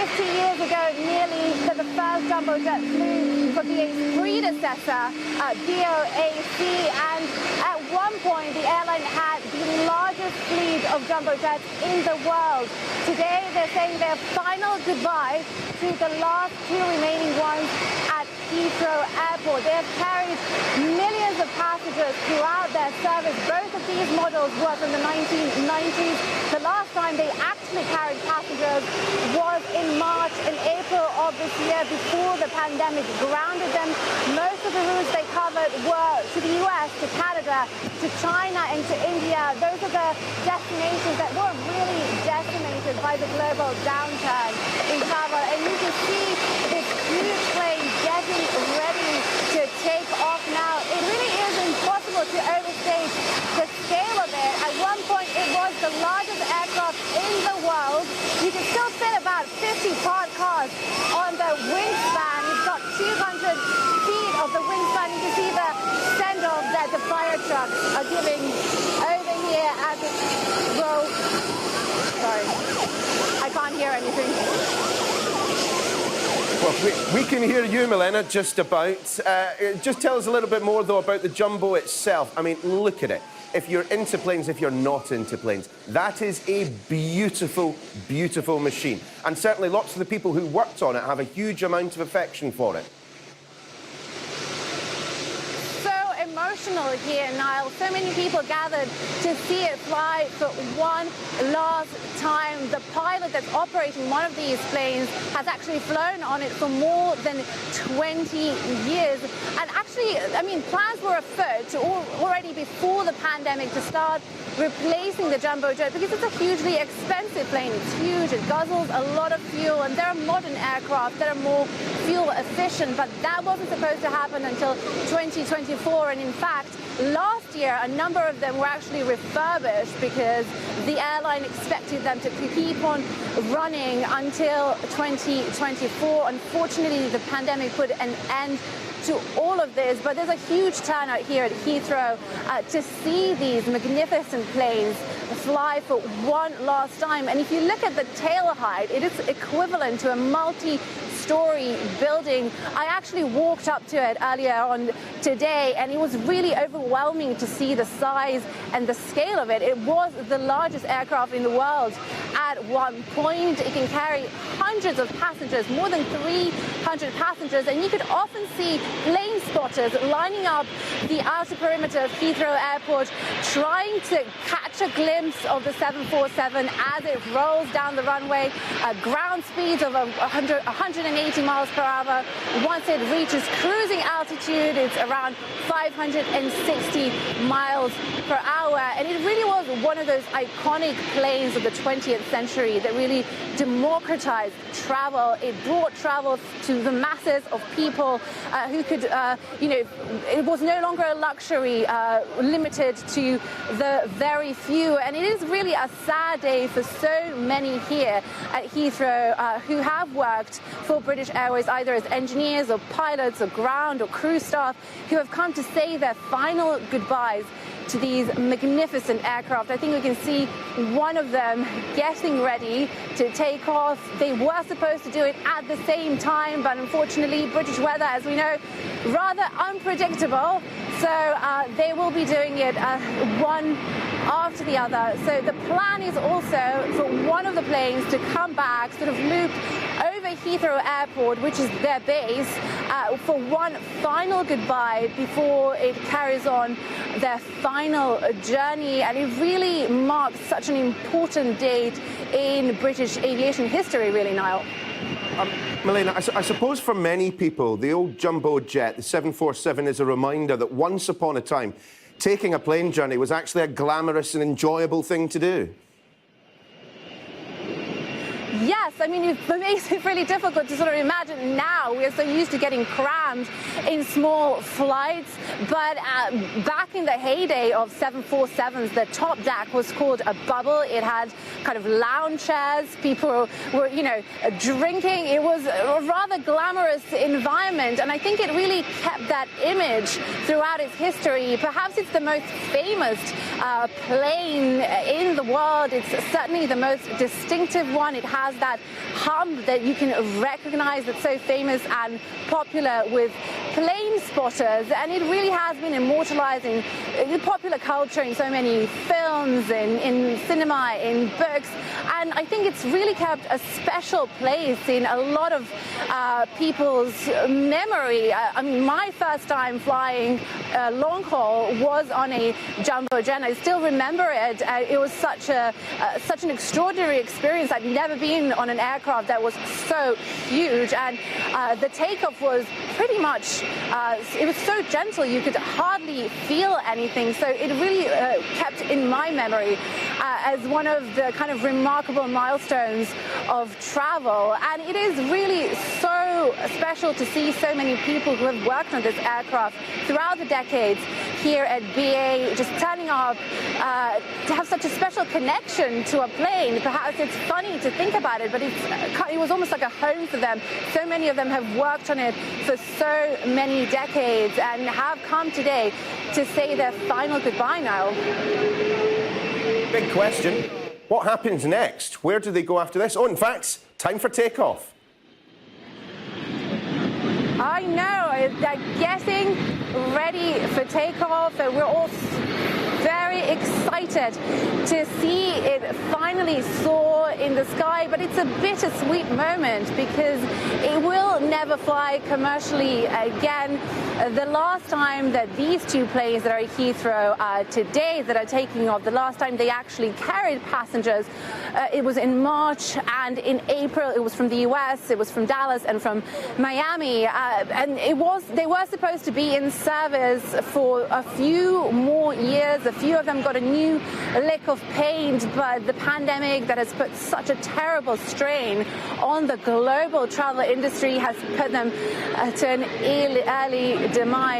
50 years ago, nearly, that the first jumbo jet flew for BA's predecessor, BOAC, and at one point the airline had the largest fleet of jumbo jets in the world. Today they're saying their final goodbye to the last two remaining ones at Heathrow Airport. They have carried millions of passengers throughout their service. Both of these models were from the 1990s. The last time they actually carried passengers was in March and April of this year, before the pandemic grounded them. Most of the routes they covered were to the US, to Canada, to China, and to India. Those are the destinations that were really decimated by the global downturn in travel. And you can see this huge plane getting ready to take off now. It really is impossible to overstate the scale of it. At one point, it was the largest aircraft in the world. You can still fit about 50 parked cars on the wingspan. It's got 200 feet of the wingspan. You can see the send-off that the fire trucks are giving over here as it rolls. Sorry, I can't hear anything. Well, we can hear you, Milena, just about. Just tell us a little bit more, though, about the jumbo itself. I mean, look at it. If you're into planes, if you're not into planes, that is a beautiful, beautiful machine. And certainly lots of the people who worked on it have a huge amount of affection for it. Emotional here, Niall. So many people gathered to see it fly for one last time. The pilot that's operating one of these planes has actually flown on it for more than 20 years. And actually, I mean, plans were afoot already before the pandemic to start replacing the jumbo jet, because it's a hugely expensive plane. It's huge, it guzzles a lot of fuel, and there are modern aircraft that are more fuel efficient, but that wasn't supposed to happen until 2024. And in fact, last year, a number of them were actually refurbished because the airline expected them to keep on running until 2024. Unfortunately, the pandemic put an end to all of this, but there's a huge turnout here at Heathrow to see these magnificent planes fly for one last time. And if you look at the tail height, it is equivalent to a multi-story building. I actually walked up to it earlier on today, and it was really overwhelming to see the size and the scale of it. It was the largest aircraft in the world at one point. It can carry hundreds of passengers, more than 300 passengers, and you could often see plane spotters lining up the outer perimeter of Heathrow Airport, trying to catch a glimpse of the 747 as it rolls down the runway at ground speeds of 180 miles per hour. Once it reaches cruising altitude, it's around 560 miles per hour. And it really was one of those iconic planes of the 20th century that really democratized travel. It brought travel to the masses of people who could, it was no longer a luxury limited to the very few. And it is really a sad day for so many here at Heathrow who have worked for British Airways, either as engineers or pilots or ground or crew staff, who have come to say their final goodbyes to these magnificent aircraft. I think we can see one of them getting ready to take off. They were supposed to do it at the same time, but unfortunately, British weather, as we know, rather unpredictable. So they will be doing it one after the other. So the plan is also for one of the planes to come back, sort of loop over Heathrow Airport, which is their base, for one final goodbye before it carries on their final journey. And it really marks such an important date in British aviation history, really, Niall. Milena, I suppose for many people, the old jumbo jet, the 747, is a reminder that once upon a time, taking a plane journey was actually a glamorous and enjoyable thing to do. Yes, I mean, it makes it really difficult to sort of imagine now. We're so used to getting crammed in small flights. But back in the heyday of 747s, the top deck was called a bubble. It had kind of lounge chairs. People were, drinking. It was a rather glamorous environment. And I think it really kept that image throughout its history. Perhaps it's the most famous plane in the world. It's certainly the most distinctive one. It has has that hum that you can recognize, that's so famous and popular with plane spotters, and it really has been immortalizing the popular culture in so many films, in cinema, in books, and I think it's really kept a special place in a lot of people's memory. I mean, my first time flying long haul was on a jumbo jet. I still remember it. It was such an extraordinary experience. I'd never been on an aircraft that was so huge, and the takeoff was pretty much, it was so gentle you could hardly feel anything. So it really kept in my memory as one of the kind of remarkable milestones of travel. And it is really so special to see so many people who have worked on this aircraft throughout the decades here at BA just turning up to have such a special connection to a plane. Perhaps it's funny to think about it, but it was almost like a home for them. So many of them have worked on it for so many decades and have come today to say their final goodbye now. Big question. What happens next? Where do they go after this? Oh, in fact, time for takeoff. I know, they're getting ready for takeoff, and we're all very excited to see it finally soar in the sky, but it's a bittersweet moment because it will never fly commercially again. The last time that these two planes that are at Heathrow today that are taking off, the last time they actually carried passengers, it was in March, and in April it was from the US, it was from Dallas and from Miami, and they were supposed to be in service for a few more years. A few of them got a new lick of paint, but the pandemic that has put such a terrible strain on the global travel industry has put them to an early demise.